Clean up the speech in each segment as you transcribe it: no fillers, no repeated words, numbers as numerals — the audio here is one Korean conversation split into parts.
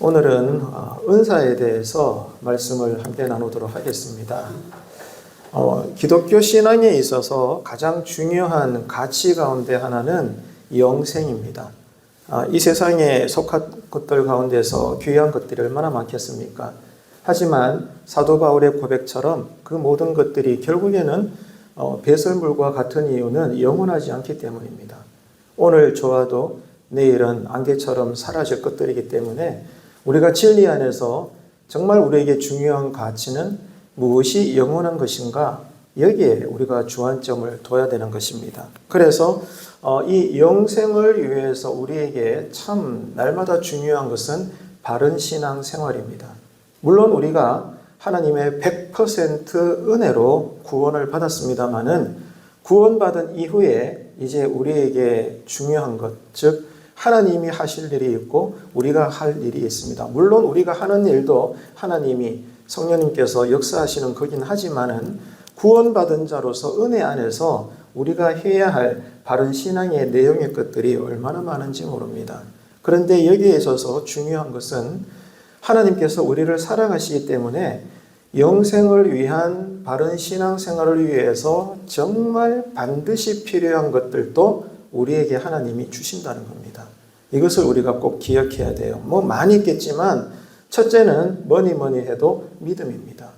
오늘은 은사에 대해서 말씀을 함께 나누도록 하겠습니다. 기독교 신앙에 있어서 가장 중요한 가치 가운데 하나는 영생입니다. 이 세상에 속한 것들 가운데서 귀한 것들이 얼마나 많겠습니까? 하지만 사도 바울의 고백처럼 그 모든 것들이 결국에는 배설물과 같은 이유는 영원하지 않기 때문입니다. 오늘 좋아도 내일은 안개처럼 사라질 것들이기 때문에 우리가 진리 안에서 정말 우리에게 중요한 가치는 무엇이 영원한 것인가, 여기에 우리가 주안점을 둬야 되는 것입니다. 그래서 이 영생을 위해서 우리에게 참 날마다 중요한 것은 바른 신앙 생활입니다. 물론 우리가 하나님의 100% 은혜로 구원을 받았습니다마는 구원받은 이후에 이제 우리에게 중요한 것, 즉 하나님이 하실 일이 있고 우리가 할 일이 있습니다. 물론 우리가 하는 일도 하나님이 성령님께서 역사하시는 거긴 하지만은 구원받은 자로서 은혜 안에서 우리가 해야 할 바른 신앙의 내용의 것들이 얼마나 많은지 모릅니다. 그런데 여기에 있어서 중요한 것은 하나님께서 우리를 사랑하시기 때문에 영생을 위한 바른 신앙생활을 위해서 정말 반드시 필요한 것들도 우리에게 하나님이 주신다는 겁니다. 이것을 우리가 꼭 기억해야 돼요. 많이 있겠지만 첫째는 뭐니 해도 믿음입니다.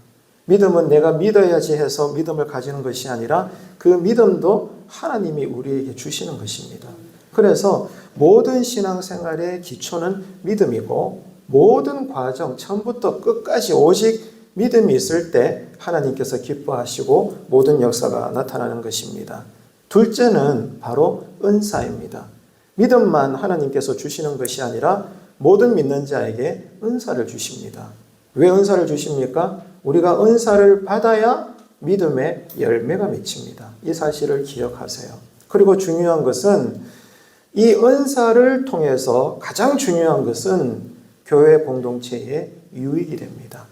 믿음은 내가 믿어야지 해서 믿음을 가지는 것이 아니라 그 믿음도 하나님이 우리에게 주시는 것입니다. 그래서 모든 신앙생활의 기초는 믿음이고 모든 과정 처음부터 끝까지 오직 믿음이 있을 때 하나님께서 기뻐하시고 모든 역사가 나타나는 것입니다. 둘째는 바로 은사입니다. 믿음만 하나님께서 주시는 것이 아니라 모든 믿는 자에게 은사를 주십니다. 왜 은사를 주십니까? 우리가 은사를 받아야 믿음의 열매가 맺힙니다. 이 사실을 기억하세요. 그리고 중요한 것은 이 은사를 통해서 가장 중요한 것은 교회 공동체의 유익이 됩니다.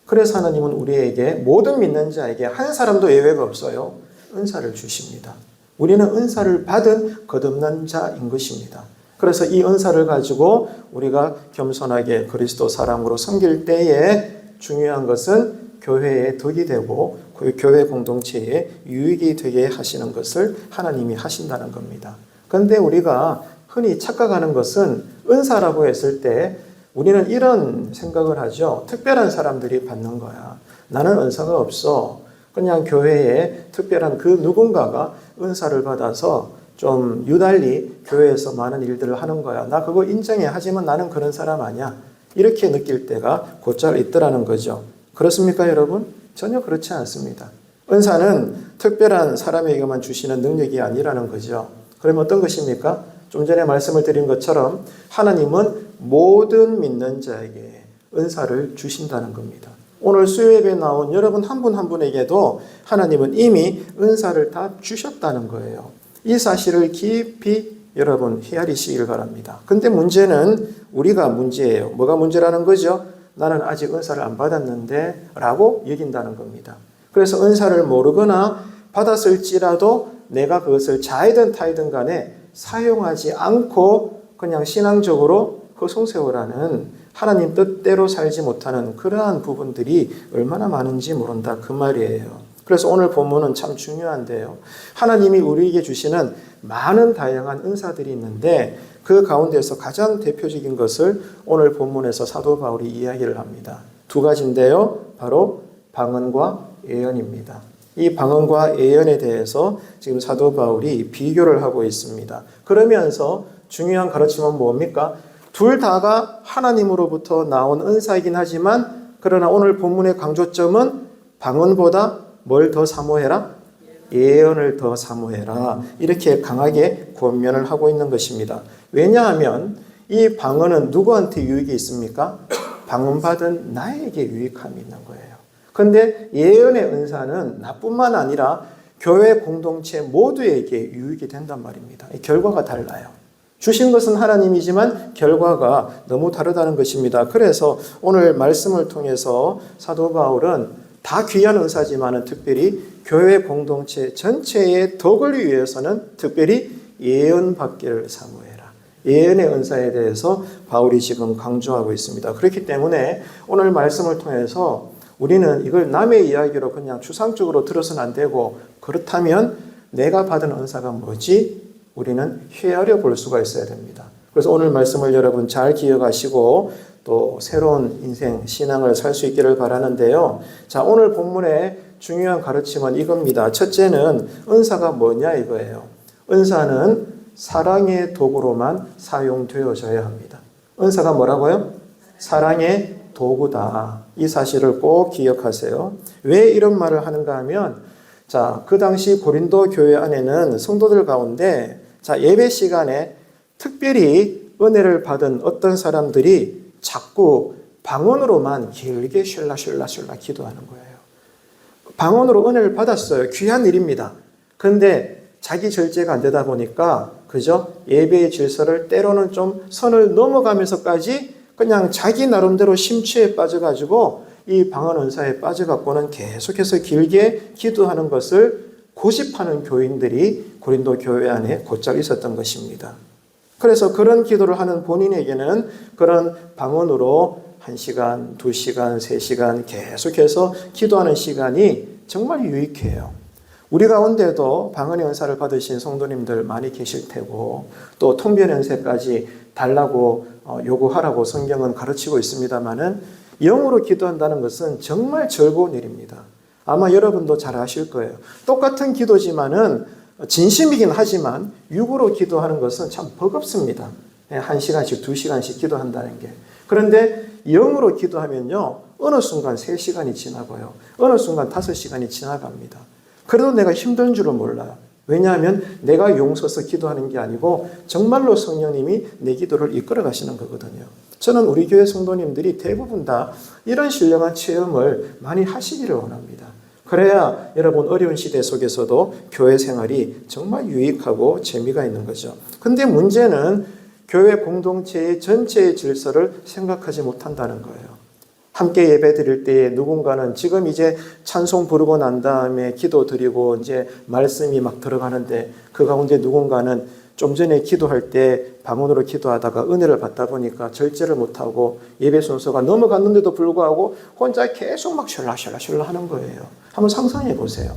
그래서 하나님은 우리에게 모든 믿는 자에게 한 사람도 예외가 없어요. 은사를 주십니다. 우리는 은사를 받은 거듭난 자인 것입니다. 그래서 이 은사를 가지고 우리가 겸손하게 그리스도 사람으로 섬길 때에 중요한 것은 교회의 덕이 되고 그 교회 공동체에 유익이 되게 하시는 것을 하나님이 하신다는 겁니다. 그런데 우리가 흔히 착각하는 것은 은사라고 했을 때 우리는 이런 생각을 하죠. 특별한 사람들이 받는 거야. 나는 은사가 없어. 그냥 교회에 특별한 그 누군가가 은사를 받아서 좀 유달리 교회에서 많은 일들을 하는 거야. 나 그거 인정해. 하지만 나는 그런 사람 아니야. 이렇게 느낄 때가 곧잘 있더라는 거죠. 그렇습니까, 여러분? 전혀 그렇지 않습니다. 은사는 특별한 사람에게만 주시는 능력이 아니라는 거죠. 그러면 어떤 것입니까? 좀 전에 말씀을 드린 것처럼 하나님은 모든 믿는 자에게 은사를 주신다는 겁니다. 오늘 수요예배에 나온 여러분 한 분 한 분에게도 하나님은 이미 은사를 다 주셨다는 거예요. 이 사실을 깊이 여러분 헤아리시길 바랍니다. 근데 문제는 우리가 문제예요. 뭐가 문제라는 거죠? 나는 아직 은사를 안 받았는데 라고 여긴다는 겁니다. 그래서 은사를 모르거나 받았을지라도 내가 그것을 자이든 타이든 간에 사용하지 않고 그냥 신앙적으로 허송세월하는 하나님 뜻대로 살지 못하는 그러한 부분들이 얼마나 많은지 모른다 그 말이에요. 그래서 오늘 본문은 참 중요한데요. 하나님이 우리에게 주시는 많은 다양한 은사들이 있는데 그 가운데서 가장 대표적인 것을 오늘 본문에서 사도 바울이 이야기를 합니다. 두 가지인데요. 바로 방언과 예언입니다. 이 방언과 예언에 대해서 지금 사도 바울이 비교를 하고 있습니다. 그러면서 중요한 가르침은 뭡니까? 둘 다가 하나님으로부터 나온 은사이긴 하지만 그러나 오늘 본문의 강조점은 방언보다 뭘 더 사모해라? 예언을 더 사모해라. 이렇게 강하게 권면을 하고 있는 것입니다. 왜냐하면 이 방언은 누구한테 유익이 있습니까? 방언받은 나에게 유익함이 있는 거예요. 그런데 예언의 은사는 나뿐만 아니라 교회 공동체 모두에게 유익이 된단 말입니다. 결과가 달라요. 주신 것은 하나님이지만 결과가 너무 다르다는 것입니다. 그래서 오늘 말씀을 통해서 사도 바울은 다 귀한 은사지만은 특별히 교회 공동체 전체의 덕을 위해서는 특별히 예언받기를 사모해라. 예언의 은사에 대해서 바울이 지금 강조하고 있습니다. 그렇기 때문에 오늘 말씀을 통해서 우리는 이걸 남의 이야기로 그냥 추상적으로 들어서는 안 되고, 그렇다면 내가 받은 은사가 뭐지? 우리는 헤아려 볼 수가 있어야 됩니다. 그래서 오늘 말씀을 여러분 잘 기억하시고 또 새로운 인생, 신앙을 살 수 있기를 바라는데요. 자, 오늘 본문의 중요한 가르침은 이겁니다. 첫째는 은사가 뭐냐 이거예요. 은사는 사랑의 도구로만 사용되어져야 합니다. 은사가 뭐라고요? 사랑의 도구다. 이 사실을 꼭 기억하세요. 왜 이런 말을 하는가 하면, 자, 그 당시 고린도 교회 안에는 성도들 가운데 예배 시간에 특별히 은혜를 받은 어떤 사람들이 자꾸 방언으로만 길게 쉴라쉴라 기도하는 거예요. 방언으로 은혜를 받았어요. 귀한 일입니다. 그런데 자기 절제가 안 되다 보니까 그저 예배의 질서를 때로는 좀 선을 넘어가면서까지 그냥 자기 나름대로 심취에 빠져가지고 이 방언 은사에 빠져갖고는 계속해서 길게 기도하는 것을 고집하는 교인들이 고린도 교회 안에 곧잘 있었던 것입니다. 그래서 그런 기도를 하는 본인에게는 그런 방언으로 1시간, 2시간, 3시간 계속해서 기도하는 시간이 정말 유익해요. 우리 가운데도 방언의 은사를 받으신 성도님들 많이 계실 테고, 또 통변 은사까지 달라고 요구하라고 성경은 가르치고 있습니다만은, 영으로 기도한다는 것은 정말 즐거운 일입니다. 아마 여러분도 잘 아실 거예요. 똑같은 기도지만은 진심이긴 하지만 육으로 기도하는 것은 참 버겁습니다. 1시간씩 2시간씩 기도한다는 게. 그런데 영으로 기도하면요, 어느 순간 3시간이 지나고요, 어느 순간 5시간이 지나갑니다. 그래도 내가 힘든 줄은 몰라요. 왜냐하면 내가 용서서 기도하는 게 아니고 정말로 성령님이 내 기도를 이끌어 가시는 거거든요. 저는 우리 교회 성도님들이 대부분 다 이런 신령한 체험을 많이 하시기를 원합니다. 그래야 여러분 어려운 시대 속에서도 교회 생활이 정말 유익하고 재미가 있는 거죠. 근데 문제는 교회 공동체의 전체의 질서를 생각하지 못한다는 거예요. 함께 예배 드릴 때에 누군가는 지금 이제 찬송 부르고 난 다음에 기도 드리고 이제 말씀이 막 들어가는데, 그 가운데 누군가는 좀 전에 기도할 때 방언으로 기도하다가 은혜를 받다 보니까 절제를 못하고 예배 순서가 넘어갔는데도 불구하고 혼자 계속 막 셜라셜라 하는 거예요. 한번 상상해 보세요.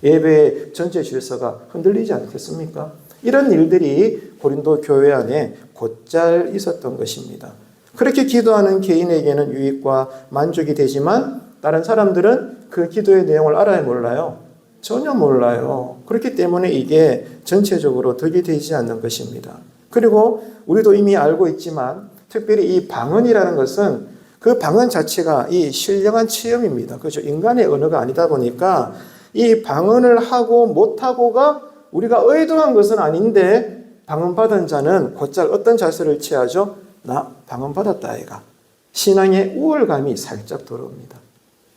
예배의 전체 질서가 흔들리지 않겠습니까? 이런 일들이 고린도 교회 안에 곧잘 있었던 것입니다. 그렇게 기도하는 개인에게는 유익과 만족이 되지만 다른 사람들은 그 기도의 내용을 알아요, 몰라요? 전혀 몰라요. 그렇기 때문에 이게 전체적으로 덕이 되지 않는 것입니다. 그리고 우리도 이미 알고 있지만 특별히 이 방언이라는 것은 그 방언 자체가 이 신령한 체험입니다. 그렇죠? 인간의 언어가 아니다 보니까 이 방언을 하고 못하고가 우리가 의도한 것은 아닌데, 방언 받은 자는 곧잘 어떤 자세를 취하죠? 나 방언 받았다 아이가. 신앙의 우월감이 살짝 들어옵니다.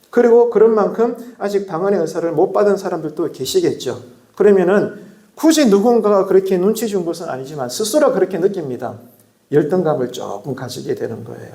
그리고 그런 만큼 아직 방언의 은사를 못 받은 사람들도 계시겠죠. 그러면은 굳이 누군가가 그렇게 눈치 준 것은 아니지만 스스로 그렇게 느낍니다. 열등감을 조금 가지게 되는 거예요.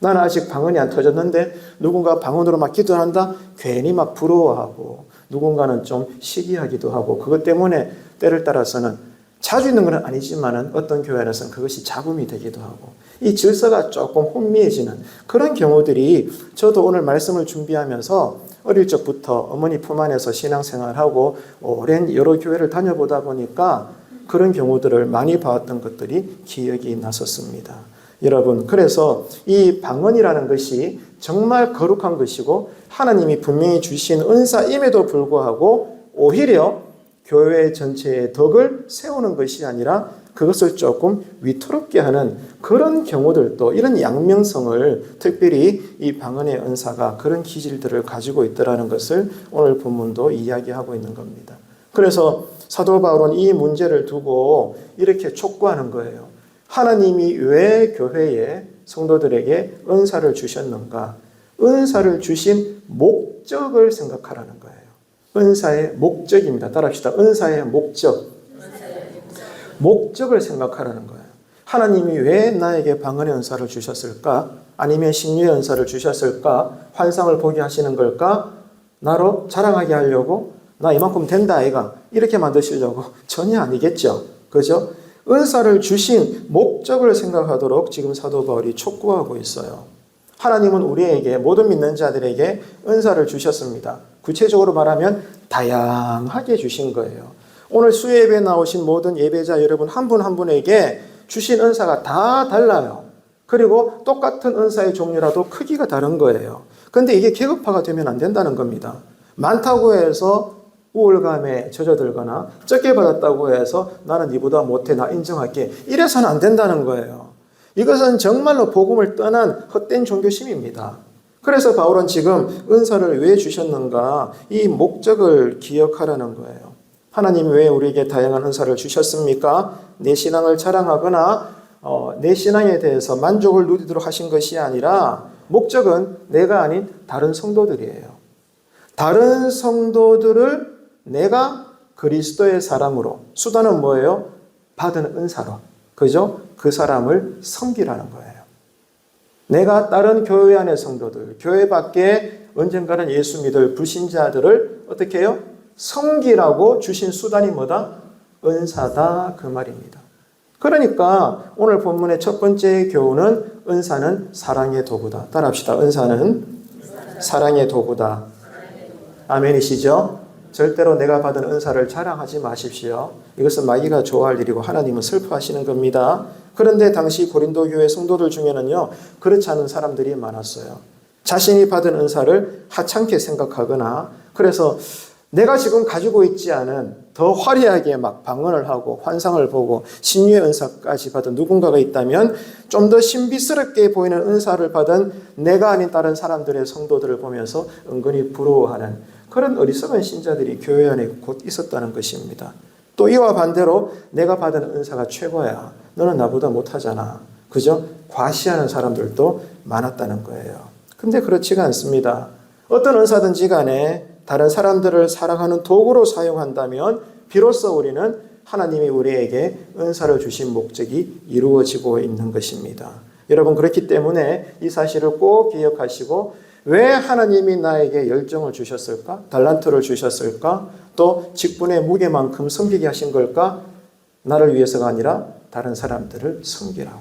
나는 아직 방언이 안 터졌는데 누군가 방언으로 막 기도한다? 괜히 막 부러워하고, 누군가는 좀 시기하기도 하고, 그것 때문에 때를 따라서는 자주 있는 건 아니지만 어떤 교회에서는 그것이 잡음이 되기도 하고, 이 질서가 조금 혼미해지는 그런 경우들이, 저도 오늘 말씀을 준비하면서 어릴 적부터 어머니 품 안에서 신앙생활하고 오랜 여러 교회를 다녀보다 보니까 그런 경우들을 많이 봐왔던 것들이 기억이 났었습니다. 여러분, 그래서 이 방언이라는 것이 정말 거룩한 것이고 하나님이 분명히 주신 은사임에도 불구하고 오히려 교회 전체의 덕을 세우는 것이 아니라 그것을 조금 위태롭게 하는 그런 경우들도, 이런 양면성을 특별히 이 방언의 은사가 그런 기질들을 가지고 있다는 것을 오늘 본문도 이야기하고 있는 겁니다. 그래서 사도 바울은 이 문제를 두고 이렇게 촉구하는 거예요. 하나님이 왜 교회에 성도들에게 은사를 주셨는가? 은사를 주신 목적을 생각하라는 거예요. 은사의 목적입니다. 따라합시다. 은사의 목적. 목적을 생각하라는 거예요. 하나님이 왜 나에게 방언의 은사를 주셨을까? 아니면 신유의 은사를 주셨을까? 환상을 보게 하시는 걸까? 나로 자랑하게 하려고? 나 이만큼 된다 아이가? 이렇게 만드시려고? 전혀 아니겠죠. 그죠? 은사를 주신 목적을 생각하도록 지금 사도 바울이 촉구하고 있어요. 하나님은 우리에게 모든 믿는 자들에게 은사를 주셨습니다. 구체적으로 말하면 다양하게 주신 거예요. 오늘 수예배에 나오신 모든 예배자 여러분 한 분 한 분에게 주신 은사가 다 달라요. 그리고 똑같은 은사의 종류라도 크기가 다른 거예요. 그런데 이게 계급화가 되면 안 된다는 겁니다. 많다고 해서 우울감에 젖어들거나 적게 받았다고 해서 나는 니보다 못해 나 인정할게 이래서는 안 된다는 거예요. 이것은 정말로 복음을 떠난 헛된 종교심입니다. 그래서 바울은 지금 은사를 왜 주셨는가 이 목적을 기억하라는 거예요. 하나님이 왜 우리에게 다양한 은사를 주셨습니까? 내 신앙을 자랑하거나 내 신앙에 대해서 만족을 누리도록 하신 것이 아니라 목적은 내가 아닌 다른 성도들이에요. 다른 성도들을 내가 그리스도의 사람으로, 수단은 뭐예요? 받은 은사로, 그죠? 그 사람을 섬기라는 거예요. 내가 다른 교회 안의 성도들, 교회 밖에 언젠가는 예수 믿을 불신자들을 어떻게 해요? 섬기라고 주신 수단이 뭐다? 은사다 그 말입니다. 그러니까 오늘 본문의 첫 번째 교훈은 은사는 사랑의 도구다. 따라합시다. 은사는 사랑의 도구다. 아멘이시죠? 절대로 내가 받은 은사를 자랑하지 마십시오. 이것은 마귀가 좋아할 일이고 하나님은 슬퍼하시는 겁니다. 그런데 당시 고린도 교회 성도들 중에는요, 그렇지 않은 사람들이 많았어요. 자신이 받은 은사를 하찮게 생각하거나, 그래서 내가 지금 가지고 있지 않은 더 화려하게 막 방언을 하고 환상을 보고 신유의 은사까지 받은 누군가가 있다면 좀 더 신비스럽게 보이는 은사를 받은 내가 아닌 다른 사람들의 성도들을 보면서 은근히 부러워하는 그런 어리석은 신자들이 교회 안에 곧 있었다는 것입니다. 또 이와 반대로 내가 받은 은사가 최고야. 너는 나보다 못하잖아. 그죠? 과시하는 사람들도 많았다는 거예요. 근데 그렇지가 않습니다. 어떤 은사든지 간에 다른 사람들을 사랑하는 도구로 사용한다면 비로소 우리는 하나님이 우리에게 은사를 주신 목적이 이루어지고 있는 것입니다. 여러분 그렇기 때문에 이 사실을 꼭 기억하시고 왜 하나님이 나에게 열정을 주셨을까? 달란트를 주셨을까? 또 직분의 무게만큼 섬기게 하신 걸까? 나를 위해서가 아니라 다른 사람들을 섬기라고.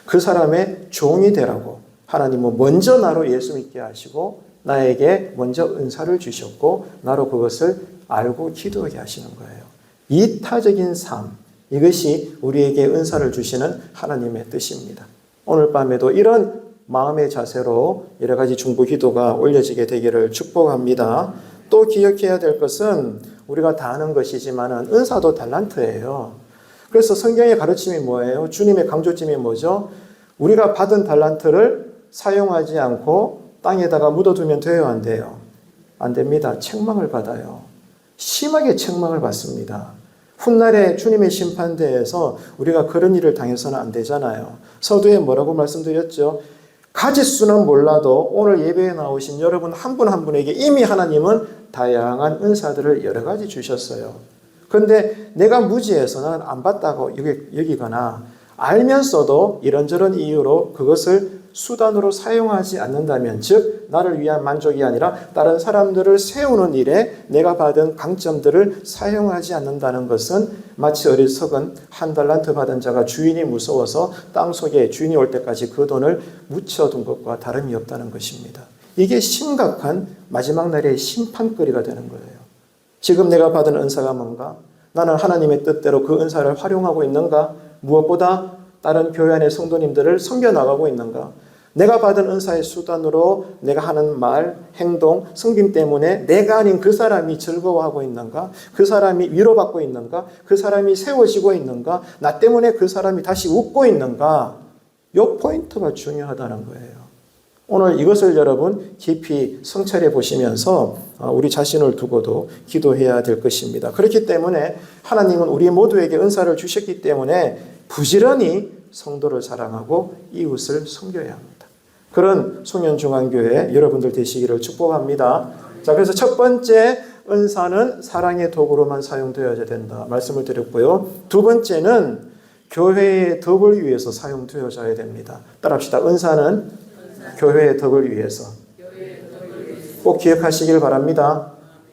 그 사람의 종이 되라고. 하나님은 먼저 나로 예수 믿게 하시고 나에게 먼저 은사를 주셨고 나로 그것을 알고 기도하게 하시는 거예요. 이타적인 삶, 이것이 우리에게 은사를 주시는 하나님의 뜻입니다. 오늘 밤에도 이런 마음의 자세로 여러 가지 중보 기도가 올려지게 되기를 축복합니다. 또 기억해야 될 것은 우리가 다 아는 것이지만 은사도 달란트예요. 그래서 성경의 가르침이 뭐예요? 주님의 강조점이 뭐죠? 우리가 받은 달란트를 사용하지 않고 땅에다가 묻어두면 돼요, 안 돼요? 안 됩니다. 책망을 받아요. 심하게 책망을 받습니다. 훗날에 주님의 심판대에서 우리가 그런 일을 당해서는 안 되잖아요. 서두에 뭐라고 말씀드렸죠? 가짓수는 몰라도 오늘 예배에 나오신 여러분 한 분 한 분에게 이미 하나님은 다양한 은사들을 여러 가지 주셨어요. 그런데 내가 무지해서 나는 안 받다고 여기거나 알면서도 이런저런 이유로 그것을 수단으로 사용하지 않는다면, 즉 나를 위한 만족이 아니라 다른 사람들을 세우는 일에 내가 받은 강점들을 사용하지 않는다는 것은 마치 어리석은 한 달란트 받은 자가 주인이 무서워서 땅속에 주인이 올 때까지 그 돈을 묻혀둔 것과 다름이 없다는 것입니다. 이게 심각한 마지막 날의 심판거리가 되는 거예요. 지금 내가 받은 은사가 뭔가? 나는 하나님의 뜻대로 그 은사를 활용하고 있는가? 무엇보다 다른 교회 안의 성도님들을 섬겨나가고 있는가? 내가 받은 은사의 수단으로 내가 하는 말, 행동, 섬김 때문에 내가 아닌 그 사람이 즐거워하고 있는가? 그 사람이 위로받고 있는가? 그 사람이 세워지고 있는가? 나 때문에 그 사람이 다시 웃고 있는가? 이 포인트가 중요하다는 거예요. 오늘 이것을 여러분 깊이 성찰해 보시면서 우리 자신을 두고도 기도해야 될 것입니다. 그렇기 때문에 하나님은 우리 모두에게 은사를 주셨기 때문에 부지런히 성도를 사랑하고 이웃을 섬겨야 합니다. 그런 송년중앙교회 여러분들 되시기를 축복합니다. 자, 그래서 첫 번째 은사는 사랑의 도구로만 사용되어야 된다 말씀을 드렸고요. 두 번째는 교회의 덕을 위해서 사용되어져야 됩니다. 따라합시다. 은사는 교회의 덕을 위해서. 꼭 기억하시길 바랍니다.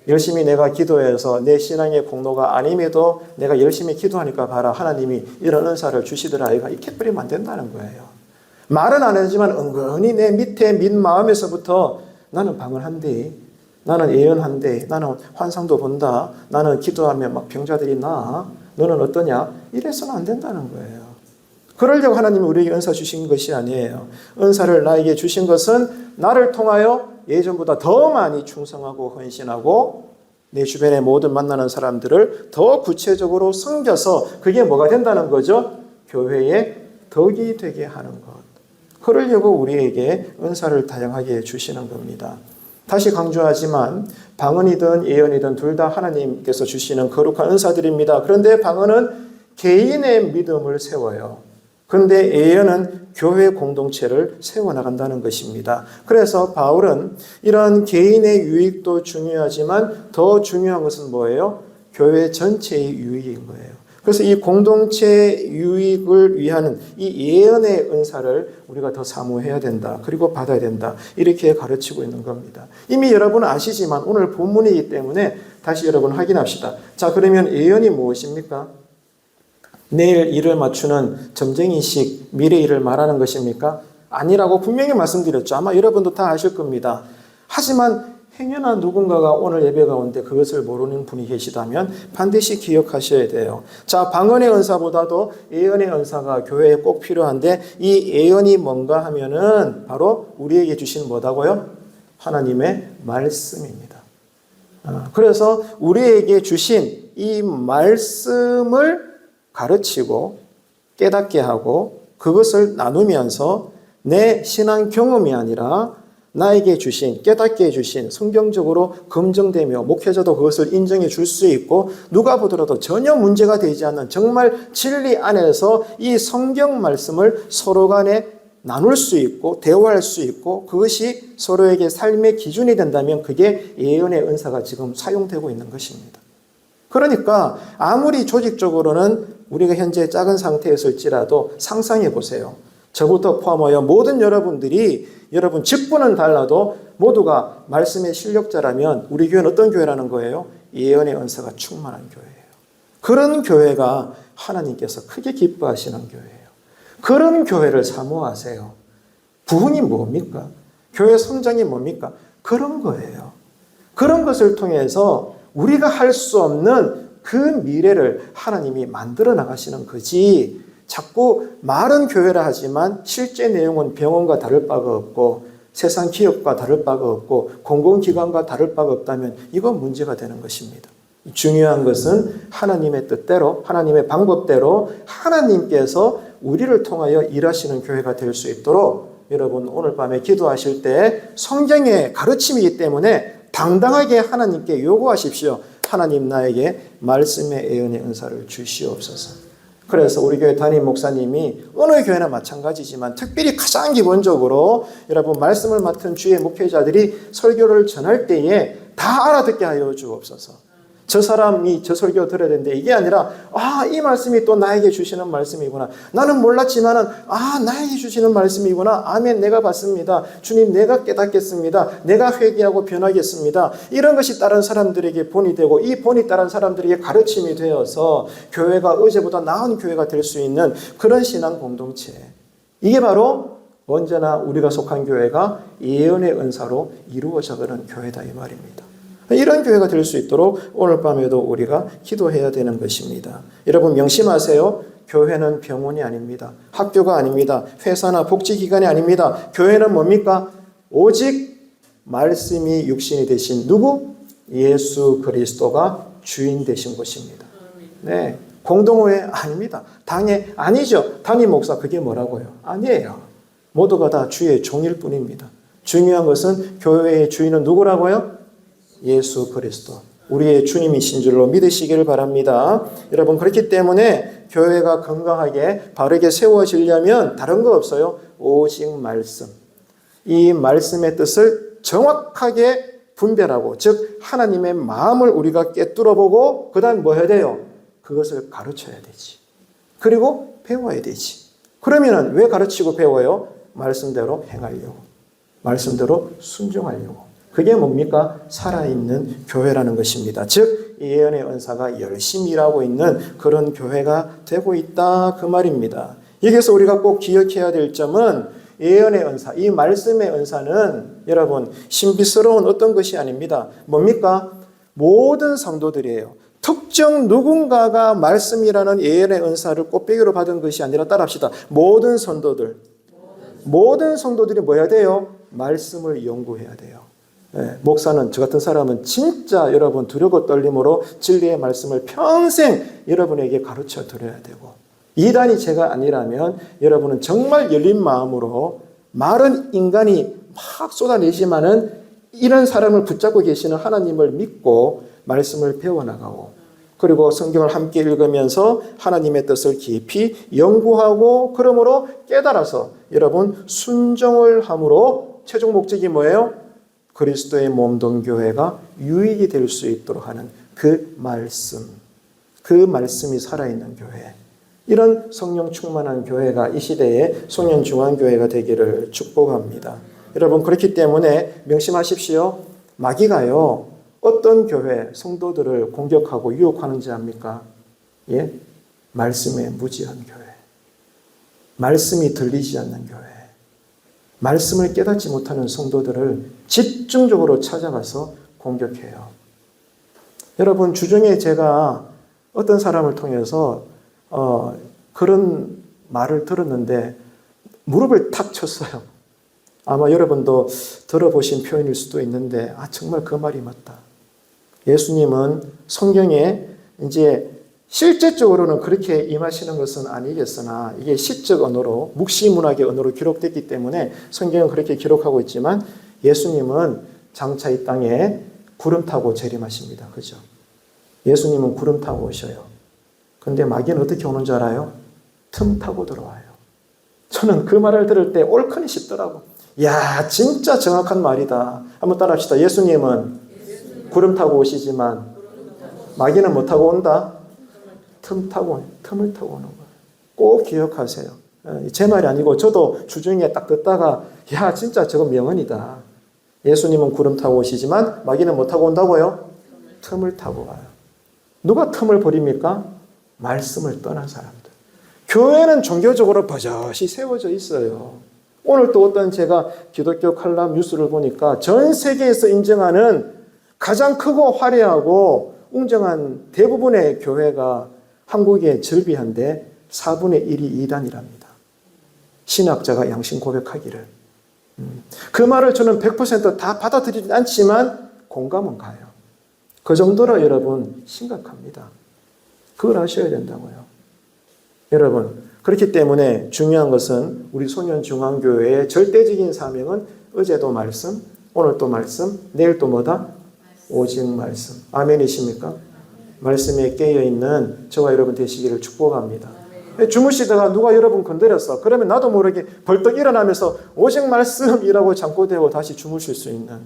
열심히 내가 기도해서 내 신앙의 공로가 아님에도 내가 열심히 기도하니까 봐라, 하나님이 이런 은사를 주시더라, 이렇게 뿌리면 안 된다는 거예요. 말은 안 하지만 은근히 내 밑에 민마음에서부터 나는 방언한대, 나는 예언한대, 나는 환상도 본다, 나는 기도하면 막 병자들이 나, 너는 어떠냐? 이래서는 안 된다는 거예요. 그러려고 하나님이 우리에게 은사 주신 것이 아니에요. 은사를 나에게 주신 것은 나를 통하여 예전보다 더 많이 충성하고 헌신하고 내 주변에 모든 만나는 사람들을 더 구체적으로 섬겨서 그게 뭐가 된다는 거죠? 교회의 덕이 되게 하는 것. 그러려고 우리에게 은사를 다양하게 주시는 겁니다. 다시 강조하지만 방언이든 예언이든 둘 다 하나님께서 주시는 거룩한 은사들입니다. 그런데 방언은 개인의 믿음을 세워요. 그런데 예언은 교회 공동체를 세워나간다는 것입니다. 그래서 바울은 이런 개인의 유익도 중요하지만 더 중요한 것은 뭐예요? 교회 전체의 유익인 거예요. 그래서 이 공동체 유익을 위한 이 예언의 은사를 우리가 더 사모해야 된다. 그리고 받아야 된다. 이렇게 가르치고 있는 겁니다. 이미 여러분은 아시지만 오늘 본문이기 때문에 다시 여러분 확인합시다. 자, 그러면 예언이 무엇입니까? 내일 일을 맞추는 점쟁이식 미래 일을 말하는 것입니까? 아니라고 분명히 말씀드렸죠. 아마 여러분도 다 아실 겁니다. 하지만 행여나 누군가가 오늘 예배 가운데 그것을 모르는 분이 계시다면 반드시 기억하셔야 돼요. 자, 방언의 은사보다도 예언의 은사가 교회에 꼭 필요한데 이 예언이 뭔가 하면은 바로 우리에게 주신 뭐다고요? 하나님의 말씀입니다. 그래서 우리에게 주신 이 말씀을 가르치고 깨닫게 하고 그것을 나누면서 내 신앙 경험이 아니라 나에게 주신, 깨닫게 해주신, 성경적으로 검증되며 목회자도 그것을 인정해 줄 수 있고 누가 보더라도 전혀 문제가 되지 않는 정말 진리 안에서 이 성경 말씀을 서로 간에 나눌 수 있고 대화할 수 있고 그것이 서로에게 삶의 기준이 된다면 그게 예언의 은사가 지금 사용되고 있는 것입니다. 그러니까 아무리 조직적으로는 우리가 현재 작은 상태였을지라도 상상해 보세요. 저부터 포함하여 모든 여러분들이 여러분 직분은 달라도 모두가 말씀의 실력자라면 우리 교회는 어떤 교회라는 거예요? 예언의 은사가 충만한 교회예요. 그런 교회가 하나님께서 크게 기뻐하시는 교회예요. 그런 교회를 사모하세요. 부흥이 뭡니까? 교회 성장이 뭡니까? 그런 거예요. 그런 것을 통해서 우리가 할 수 없는 그 미래를 하나님이 만들어 나가시는 거지 자꾸 말은 교회라 하지만 실제 내용은 병원과 다를 바가 없고 세상 기업과 다를 바가 없고 공공기관과 다를 바가 없다면 이건 문제가 되는 것입니다. 중요한 것은 하나님의 뜻대로 하나님의 방법대로 하나님께서 우리를 통하여 일하시는 교회가 될 수 있도록 여러분 오늘 밤에 기도하실 때 성경의 가르침이기 때문에 당당하게 하나님께 요구하십시오. 하나님 나에게 말씀의 예언의 은사를 주시옵소서. 그래서 우리 교회 담임 목사님이 어느 교회나 마찬가지지만 특별히 가장 기본적으로 여러분 말씀을 맡은 주의 목회자들이 설교를 전할 때에 다 알아듣게 하여 주옵소서. 저 사람이 저 설교 들어야 되는데 이게 아니라 이 말씀이 또 나에게 주시는 말씀이구나. 나는 몰랐지만은 나에게 주시는 말씀이구나. 아멘, 내가 받습니다. 주님, 내가 깨닫겠습니다. 내가 회개하고 변하겠습니다. 이런 것이 다른 사람들에게 본이 되고 이 본이 다른 사람들에게 가르침이 되어서 교회가 어제보다 나은 교회가 될 수 있는 그런 신앙 공동체. 이게 바로 언제나 우리가 속한 교회가 예언의 은사로 이루어져가는 교회다 이 말입니다. 이런 교회가 될 수 있도록 오늘 밤에도 우리가 기도해야 되는 것입니다. 여러분 명심하세요. 교회는 병원이 아닙니다. 학교가 아닙니다. 회사나 복지기관이 아닙니다. 교회는 뭡니까? 오직 말씀이 육신이 되신 누구? 예수 그리스도가 주인 되신 곳입니다. 네, 공동회 아닙니다. 당회 아니죠. 담임 목사 그게 뭐라고요? 아니에요. 모두가 다 주의 종일 뿐입니다. 중요한 것은 교회의 주인은 누구라고요? 예수 그리스도, 우리의 주님이신 줄로 믿으시기를 바랍니다. 여러분 그렇기 때문에 교회가 건강하게 바르게 세워지려면 다른 거 없어요. 오직 말씀. 이 말씀의 뜻을 정확하게 분별하고 즉 하나님의 마음을 우리가 꿰뚫어 보고 그 다음 뭐 해야 돼요? 그것을 가르쳐야 되지. 그리고 배워야 되지. 그러면은 왜 가르치고 배워요? 말씀대로 행하려고. 말씀대로 순종하려고. 그게 뭡니까? 살아있는 교회라는 것입니다. 즉, 예언의 은사가 열심히 일하고 있는 그런 교회가 되고 있다. 그 말입니다. 여기서 우리가 꼭 기억해야 될 점은 예언의 은사, 이 말씀의 은사는 여러분 신비스러운 어떤 것이 아닙니다. 뭡니까? 모든 성도들이에요. 특정 누군가가 말씀이라는 예언의 은사를 꽃배기로 받은 것이 아니라 따라합시다. 모든 성도들이 뭐 해야 돼요? 말씀을 연구해야 돼요. 네, 목사는, 저 같은 사람은 진짜 여러분 두려고 떨림으로 진리의 말씀을 평생 여러분에게 가르쳐 드려야 되고, 이단이 제가 아니라면 여러분은 정말 열린 마음으로 마른 인간이 막 쏟아내지만은 이런 사람을 붙잡고 계시는 하나님을 믿고 말씀을 배워나가고, 그리고 성경을 함께 읽으면서 하나님의 뜻을 깊이 연구하고, 그러므로 깨달아서 여러분 순종을 함으로 최종 목적이 뭐예요? 그리스도의 몸된 교회가 유익이 될 수 있도록 하는 그 말씀, 그 말씀이 살아있는 교회, 이런 성령 충만한 교회가 이 시대의 소년중앙교회가 되기를 축복합니다. 여러분, 그렇기 때문에 명심하십시오. 마귀가요, 어떤 교회, 성도들을 공격하고 유혹하는지 압니까? 예? 말씀에 무지한 교회, 말씀이 들리지 않는 교회, 말씀을 깨닫지 못하는 성도들을 집중적으로 찾아가서 공격해요. 여러분, 주중에 제가 어떤 사람을 통해서 그런 말을 들었는데 무릎을 탁 쳤어요. 아마 여러분도 들어보신 표현일 수도 있는데, 정말 그 말이 맞다. 예수님은 성경에 이제 실제적으로는 그렇게 임하시는 것은 아니겠으나 이게 시적 언어로, 묵시문학의 언어로 기록됐기 때문에 성경은 그렇게 기록하고 있지만, 예수님은 장차 이 땅에 구름 타고 재림하십니다. 그죠? 예수님은 구름 타고 오셔요. 근데 마귀는 어떻게 오는 줄 알아요? 틈 타고 들어와요. 저는 그 말을 들을 때 옳거니 싶더라고. 야, 진짜 정확한 말이다. 한번 따라합시다. 예수님은 구름 타고 오시지만 마귀는 뭐 타고 온다? 틈을 타고 오는 거예요. 꼭 기억하세요. 제 말이 아니고 저도 주중에 딱 듣다가, 야, 진짜 저거 명언이다. 예수님은 구름 타고 오시지만 마귀는 뭐 타고 온다고요? 틈을 타고 와요. 누가 틈을 버립니까? 말씀을 떠난 사람들. 교회는 종교적으로 버젓이 세워져 있어요. 오늘 또 어떤 제가 기독교 칼럼 뉴스를 보니까 전 세계에서 인정하는 가장 크고 화려하고 웅장한 대부분의 교회가 한국에 절비한데 4분의 1이 이단이랍니다. 신학자가 양심 고백하기를. 그 말을 저는 100% 다 받아들이지 않지만 공감은 가요. 그 정도로 여러분 심각합니다. 그걸 아셔야 된다고요. 여러분, 그렇기 때문에 중요한 것은 우리 소년중앙교회의 절대적인 사명은 어제도 말씀, 오늘 또 말씀, 내일 또 뭐다? 오직 말씀. 아멘이십니까? 말씀에 깨어있는 저와 여러분 되시기를 축복합니다. 주무시다가 누가 여러분 건드렸어. 그러면 나도 모르게 벌떡 일어나면서 오직 말씀이라고 잠꼬대고 다시 주무실 수 있는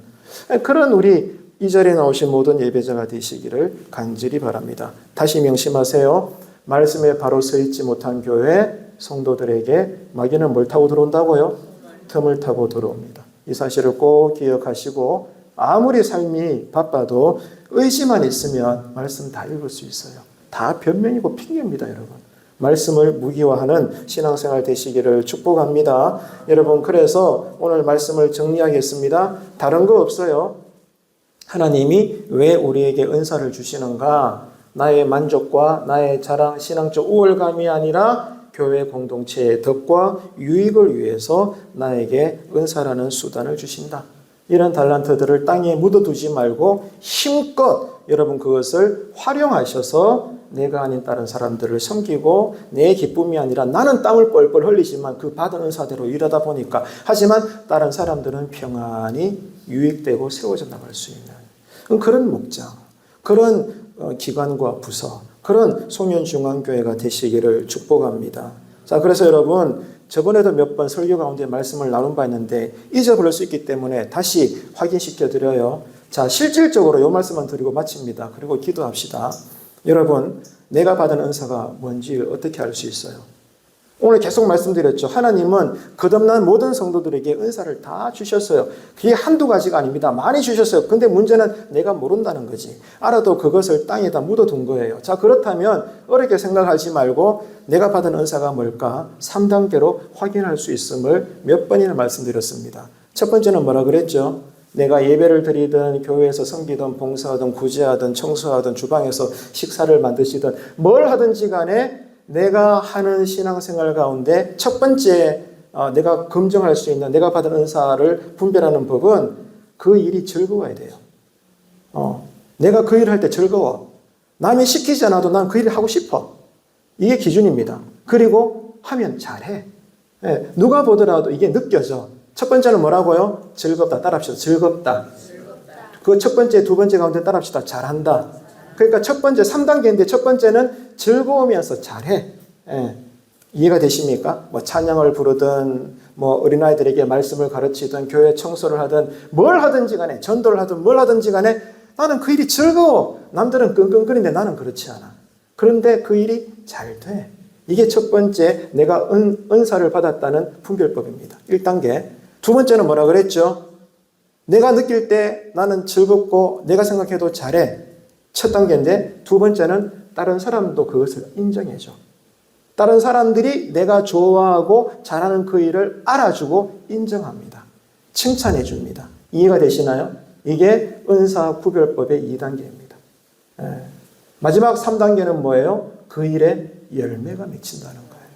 그런 우리 이 자리에 나오신 모든 예배자가 되시기를 간절히 바랍니다. 다시 명심하세요. 말씀에 바로 서 있지 못한 교회 성도들에게 마귀는 뭘 타고 들어온다고요? 틈을 타고 들어옵니다. 이 사실을 꼭 기억하시고, 아무리 삶이 바빠도 의지만 있으면 말씀 다 읽을 수 있어요. 다 변명이고 핑계입니다, 여러분. 말씀을 무기화하는 신앙생활 되시기를 축복합니다. 여러분, 그래서 오늘 말씀을 정리하겠습니다. 다른 거 없어요. 하나님이 왜 우리에게 은사를 주시는가? 나의 만족과 나의 자랑, 신앙적 우월감이 아니라 교회 공동체의 덕과 유익을 위해서 나에게 은사라는 수단을 주신다. 이런 달란트들을 땅에 묻어두지 말고 힘껏 여러분 그것을 활용하셔서 내가 아닌 다른 사람들을 섬기고, 내 기쁨이 아니라 나는 땀을 뻘뻘 흘리지만 그 받은 은사대로 일하다 보니까, 하지만 다른 사람들은 평안히 유익되고 세워져 나갈 수 있는 그런 목장, 그런 기관과 부서, 그런 소년중앙교회가 되시기를 축복합니다. 자, 그래서 여러분, 저번에도 몇 번 설교 가운데 말씀을 나눈 바 있는데 잊어버릴 수 있기 때문에 다시 확인시켜 드려요. 자, 실질적으로 이 말씀만 드리고 마칩니다. 그리고 기도합시다. 여러분, 내가 받은 은사가 뭔지 어떻게 알 수 있어요? 오늘 계속 말씀드렸죠. 하나님은 거듭난 모든 성도들에게 은사를 다 주셨어요. 그게 한두 가지가 아닙니다. 많이 주셨어요. 근데 문제는 내가 모른다는 거지. 알아도 그것을 땅에다 묻어둔 거예요. 자, 그렇다면 어렵게 생각하지 말고 내가 받은 은사가 뭘까? 3단계로 확인할 수 있음을 몇 번이나 말씀드렸습니다. 첫 번째는 뭐라 그랬죠? 내가 예배를 드리든 교회에서 섬기든 봉사하든 구제하든 청소하든 주방에서 식사를 만드시든 뭘 하든지 간에 내가 하는 신앙생활 가운데 첫 번째 내가 검증할 수 있는 내가 받은 은사를 분별하는 법은 그 일이 즐거워야 돼요. 내가 그 일을 할 때 즐거워. 남이 시키지 않아도 난 그 일을 하고 싶어. 이게 기준입니다. 그리고 하면 잘해. 누가 보더라도 이게 느껴져. 첫 번째는 뭐라고요? 즐겁다. 따라합시다. 즐겁다. 그 첫 번째, 두 번째 가운데 따라합시다. 잘한다. 그러니까 첫 번째 3단계인데 첫 번째는 즐거우면서 잘해. 이해가 되십니까? 뭐 찬양을 부르든 뭐 어린아이들에게 말씀을 가르치든 교회 청소를 하든 뭘 하든지 간에 전도를 하든 뭘 하든지 간에 나는 그 일이 즐거워. 남들은 끙끙거리는데 나는 그렇지 않아. 그런데 그 일이 잘 돼. 이게 첫 번째 내가 은사를 받았다는 분별법입니다. 1단계. 두 번째는 뭐라 그랬죠? 내가 느낄 때 나는 즐겁고 내가 생각해도 잘해. 첫 단계인데 두 번째는 다른 사람도 그것을 인정해줘. 다른 사람들이 내가 좋아하고 잘하는 그 일을 알아주고 인정합니다. 칭찬해 줍니다. 이해가 되시나요? 이게 은사 구별법의 2단계입니다. 마지막 3단계는 뭐예요? 그 일에 열매가 맺힌다는 거예요.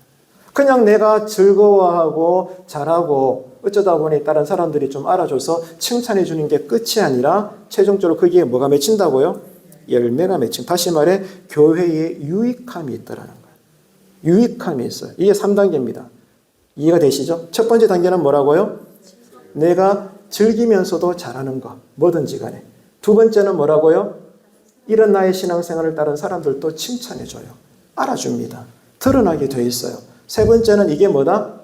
그냥 내가 즐거워하고 잘하고 어쩌다 보니 다른 사람들이 좀 알아줘서 칭찬해 주는 게 끝이 아니라 최종적으로 거기에 뭐가 맺힌다고요? 열매가 맺힌. 다시 말해 교회에 유익함이 있다라는 거예요. 유익함이 있어요. 이게 3단계입니다. 이해가 되시죠? 첫 번째 단계는 뭐라고요? 내가 즐기면서도 잘하는 것. 뭐든지 간에. 두 번째는 뭐라고요? 이런 나의 신앙생활을 다른 사람들도 칭찬해줘요. 알아줍니다. 드러나게 돼 있어요. 세 번째는 이게 뭐다?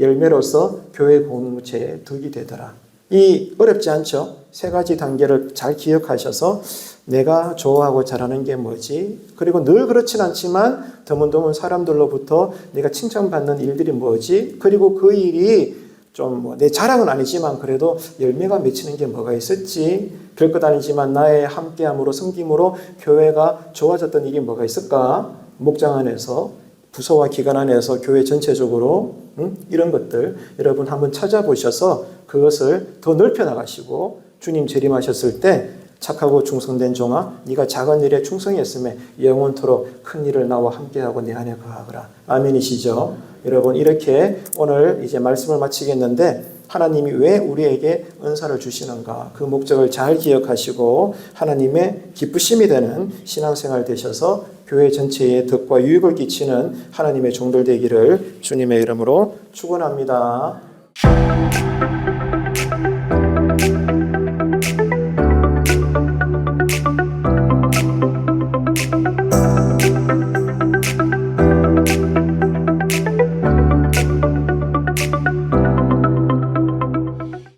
열매로서 교회 공동체에 득이 되더라. 이 어렵지 않죠? 세 가지 단계를 잘 기억하셔서 내가 좋아하고 잘하는 게 뭐지? 그리고 늘 그렇진 않지만 드문드문 사람들로부터 내가 칭찬받는 일들이 뭐지? 그리고 그 일이 좀 뭐 내 자랑은 아니지만 그래도 열매가 맺히는 게 뭐가 있었지? 별것 아니지만 나의 함께함으로 섬김으로 교회가 좋아졌던 일이 뭐가 있을까? 목장 안에서 부서와 기관 안에서 교회 전체적으로 이런 것들 여러분 한번 찾아보셔서 그것을 더 넓혀 나가시고 주님 재림하셨을 때 착하고 충성된 종아 네가 작은 일에 충성했음에 영원토록 큰 일을 나와 함께하고 내 안에 거하거라. 아멘이시죠? 여러분 이렇게 오늘 이제 말씀을 마치겠는데 하나님이 왜 우리에게 은사를 주시는가 그 목적을 잘 기억하시고 하나님의 기쁘심이 되는 신앙생활 되셔서 교회 전체에 덕과 유익을 끼치는 하나님의 종들 되기를 주님의 이름으로 축원합니다.